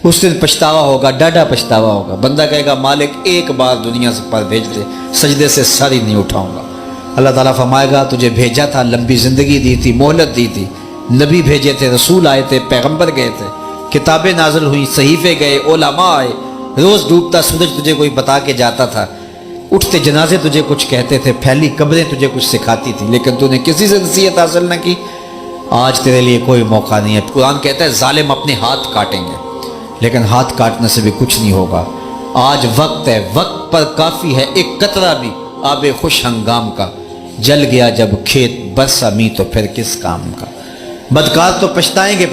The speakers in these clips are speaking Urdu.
اس دن پچھتاوا ہوگا، ڈاڈا پچھتاوا ہوگا۔ بندہ کہے گا مالک ایک بار دنیا سے پر بھیج دے، سجدے سے سر ہی نہیں اٹھاؤں گا۔ اللہ تعالیٰ فرمائے گا تجھے بھیجا تھا، لمبی زندگی دی تھی، مہلت دی تھی، نبی بھیجے تھے، رسول آئے تھے، پیغمبر گئے تھے، کتابیں نازل ہوئیں، صحیفے گئے، علماء آئے، روز ڈوبتا سورج تجھے کوئی بتا کے جاتا تھا، اٹھتے جنازے تجھے کچھ کہتے تھے، پھیلی قبریں تجھے کچھ سکھاتی تھی، لیکن تو نے کسی سے نصیحت حاصل نہ کی۔ آج تیرے لیے کوئی موقع نہیں ہے۔ قرآن کہتا ہے ظالم اپنے ہاتھ کاٹیں گے، لیکن ہاتھ کاٹنے سے بھی کچھ نہیں ہوگا۔ آج وقت ہے، وقت پر کافی ہے ایک قطرہ بھی آب خوش ہنگام کا، جل گیا جب کھیت برسا می تو پھر کس کام کا۔ بدکار تو پچھتائیں گے،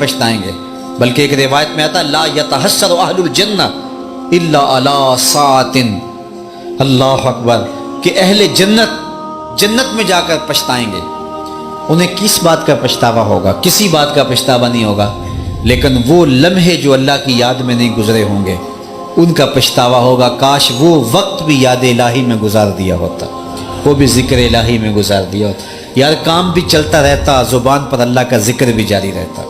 بلکہ ایک روایت میں آتا لا یتحسر اہل الجنہ الا علی ساعۃ، اللہ اکبر، کہ اہل جنت میں جا کر پچھتائیں گے۔ انہیں کس بات کا پچھتاوا ہوگا؟ کسی بات کا پچھتاوا نہیں ہوگا، لیکن وہ لمحے جو اللہ کی یاد میں نہیں گزرے ہوں گے ان کا پچھتاوا ہوگا۔ کاش وہ وقت بھی یاد الہی میں گزار دیا ہوتا، وہ بھی ذکر الہی میں گزار دیا ہوتا۔ یار کام بھی چلتا رہتا، زبان پر اللہ کا ذکر بھی جاری رہتا،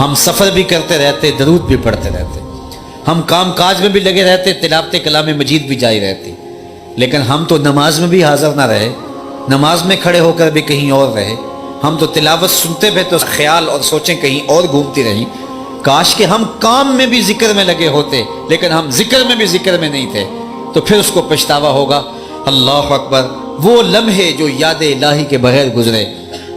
ہم سفر بھی کرتے رہتے، درود بھی پڑھتے رہتے، ہم کام کاج میں بھی لگے رہتے، تلاوت کلام مجید بھی جاری رہتی، لیکن ہم تو نماز میں بھی حاضر نہ رہے، نماز میں کھڑے ہو کر بھی کہیں اور رہے، ہم تو تلاوت سنتے ہوئے تو خیال اور سوچیں کہیں اور گھومتی رہیں۔ کاش کہ ہم کام میں بھی ذکر میں لگے ہوتے، لیکن ہم ذکر میں بھی ذکر میں نہیں تھے، تو پھر اس کو پچھتاوا ہوگا۔ اللہ اکبر، وہ لمحے جو یاد الہی کے بغیر گزرے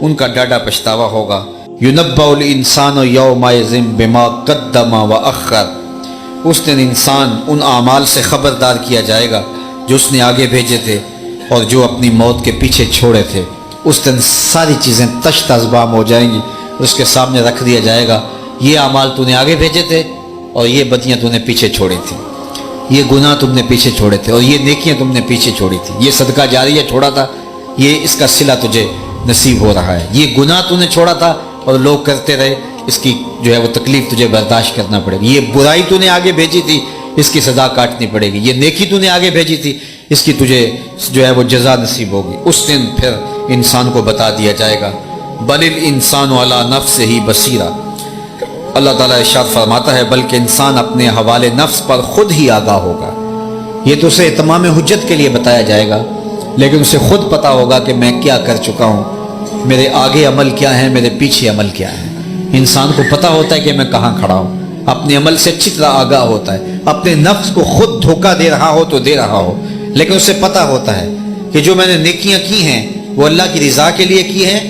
ان کا ڈاڈا پچھتاوا ہوگا۔ يُنَبَّأُ الْإِنسَانُ يَوْمَئِذٍ بِمَا قَدَّمَ وَأَخَّرَ، اس دن انسان ان اعمال سے خبردار کیا جائے گا جو اس نے آگے بھیجے تھے اور جو اپنی موت کے پیچھے چھوڑے تھے۔ اس دن ساری چیزیں تشت ازبام ہو جائیں گی، اس کے سامنے رکھ دیا جائے گا، یہ اعمال تو نے آگے بھیجے تھے اور یہ بدیاں تو نے پیچھے چھوڑی تھی، یہ گناہ تم نے پیچھے چھوڑے تھے اور یہ نیکیاں تم نے پیچھے چھوڑی تھی، یہ صدقہ جاریہ چھوڑا تھا، یہ اس کا صلہ تجھے نصیب ہو رہا ہے، یہ گناہ تو نے چھوڑا تھا اور لوگ کرتے رہے، اس کی جو ہے وہ تکلیف تجھے برداشت کرنا پڑے گی، یہ برائی تو نے آگے بھیجی تھی، اس کی سزا کاٹنی پڑے گی، یہ نیکی تو نے آگے بھیجی تھی، اس کی تجھے جو ہے وہ جزا نصیب ہوگی۔ اس دن پھر انسان کو بتا دیا جائے گا بل الانسان علی نفسہ بصیرہ، اللہ تعالیٰ ارشاد فرماتا ہے بلکہ انسان اپنے حوالے نفس پر خود ہی آگاہ ہوگا۔ یہ تو اسے اتمام حجت کے لیے بتایا جائے گا، لیکن اسے خود پتا ہوگا کہ میں کیا کر چکا ہوں، میرے آگے عمل کیا ہے، میرے پیچھے عمل کیا ہے۔ انسان کو پتا ہوتا ہے کہ میں کہاں کھڑا ہوں، اپنے عمل سے اچھی طرح آگاہ ہوتا ہے، اپنے نفس کو خود دھوکہ دے رہا ہو تو دے رہا ہو، لیکن اسے پتا ہوتا ہے کہ جو میں نے نیکیاں کی ہیں وہ اللہ کی رضا کے لیے کی ہیں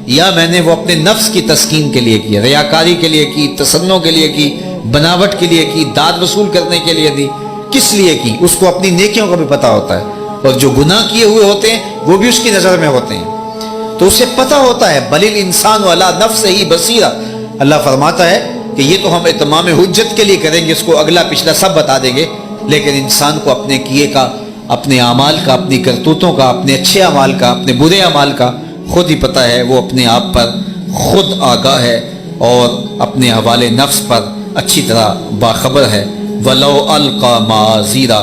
یا میں نے وہ اپنے نفس کی تسکین کے لیے کی، ریاکاری کے لیے کی، تسنع کے لیے کی، بناوٹ کے لیے کی، داد وصول کرنے کے لیے دی، کس لیے کی، اس کو اپنی نیکیوں کا بھی پتا ہوتا ہے، اور جو گناہ کیے ہوئے ہوتے ہیں وہ بھی اس کی نظر میں ہوتے ہیں، تو اسے پتا ہوتا ہے بل الانسان علی نفسہ بصیرہ۔ اللہ فرماتا ہے کہ یہ تو ہم اتمام حجت کے لیے کریں گے، اس کو اگلا پچھلا سب بتا دیں گے، لیکن انسان کو اپنے کیے کا، اپنے اعمال کا، اپنی کرتوتوں کا، اپنے اچھے اعمال کا، اپنے برے اعمال کا خود ہی پتہ ہے، وہ اپنے آپ پر خود آگاہ ہے اور اپنے حوالے نفس پر اچھی طرح باخبر ہے۔ وَلَوْ أَلْقَى مَعَاذِيرًا،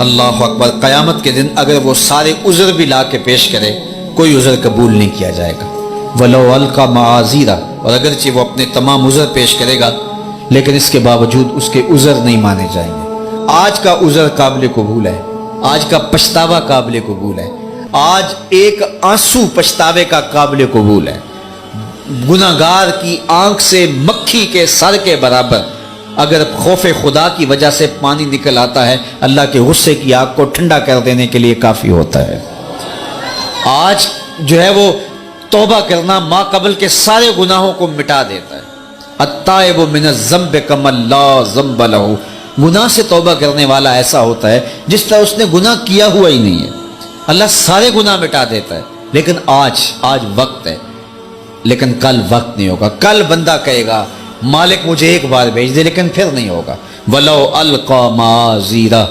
اللہ اکبر، قیامت کے دن اگر وہ سارے عذر بھی لا کے پیش کرے کوئی عذر قبول نہیں کیا جائے گا۔ وَلَوْ أَلْقَى مَعَاذِيرًا، اور اگرچہ وہ اپنے تمام عذر پیش کرے گا لیکن اس کے باوجود اس کے عذر نہیں مانے جائیں گے۔ آج کا عذر قابل قبول ہے، آج کا پچھتاوا قابل قبول ہے، آج ایک آنسو پچھتاوے کا قابل قبول ہے۔ گناہگار کی آنکھ سے مکھی کے سر کے برابر اگر خوف خدا کی وجہ سے پانی نکل آتا ہے، اللہ کے غصے کی آگ کو ٹھنڈا کر دینے کے لیے کافی ہوتا ہے۔ آج جو ہے وہ توبہ کرنا ما قبل کے سارے گناہوں کو مٹا دیتا ہے۔ التائب من الذنب کمن لا ذنب لہ، گناہ سے توبہ کرنے والا ایسا ہوتا ہے جس طرح اس نے گناہ کیا ہوا ہی نہیں ہے، اللہ سارے گناہ مٹا دیتا ہے۔ لیکن آج وقت ہے، لیکن کل وقت نہیں ہوگا۔ کل بندہ کہے گا مالک مجھے ایک بار بھیج دے، لیکن پھر نہیں ہوگا۔ وَلَوْ أَلْقَى مَعَاذِيرًا،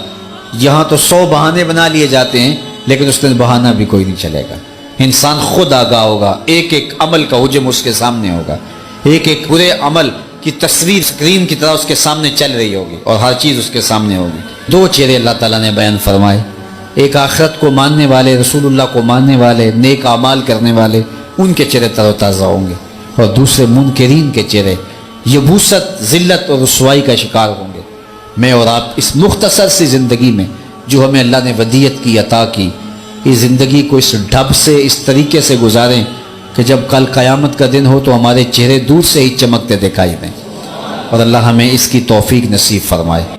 یہاں تو 100 بہانے بنا لیے جاتے ہیں لیکن اس دن بہانہ بھی کوئی نہیں چلے گا۔ انسان خود آگاہ ہوگا، ایک ایک عمل کا حجم اس کے سامنے ہوگا، ایک ایک برے عمل کی تصویر اسکرین کی طرح اس کے سامنے چل رہی ہوگی اور ہر چیز اس کے سامنے ہوگی۔ 2 چہرے اللہ تعالیٰ نے بیان فرمائے، ایک آخرت کو ماننے والے، رسول اللہ کو ماننے والے، نیک اعمال کرنے والے، ان کے چہرے تر و تازہ ہوں گے، اور دوسرے منکرین کے چہرے یبوست، ذلت اور رسوائی کا شکار ہوں گے۔ میں اور آپ اس مختصر سی زندگی میں جو ہمیں اللہ نے ودیت کی عطا کی، اس زندگی کو اس ڈھب سے اس طریقے سے گزاریں کہ جب کل قیامت کا دن ہو تو ہمارے چہرے دور سے ہی چمکتے دکھائی دیں، اور اللہ ہمیں اس کی توفیق نصیب فرمائے۔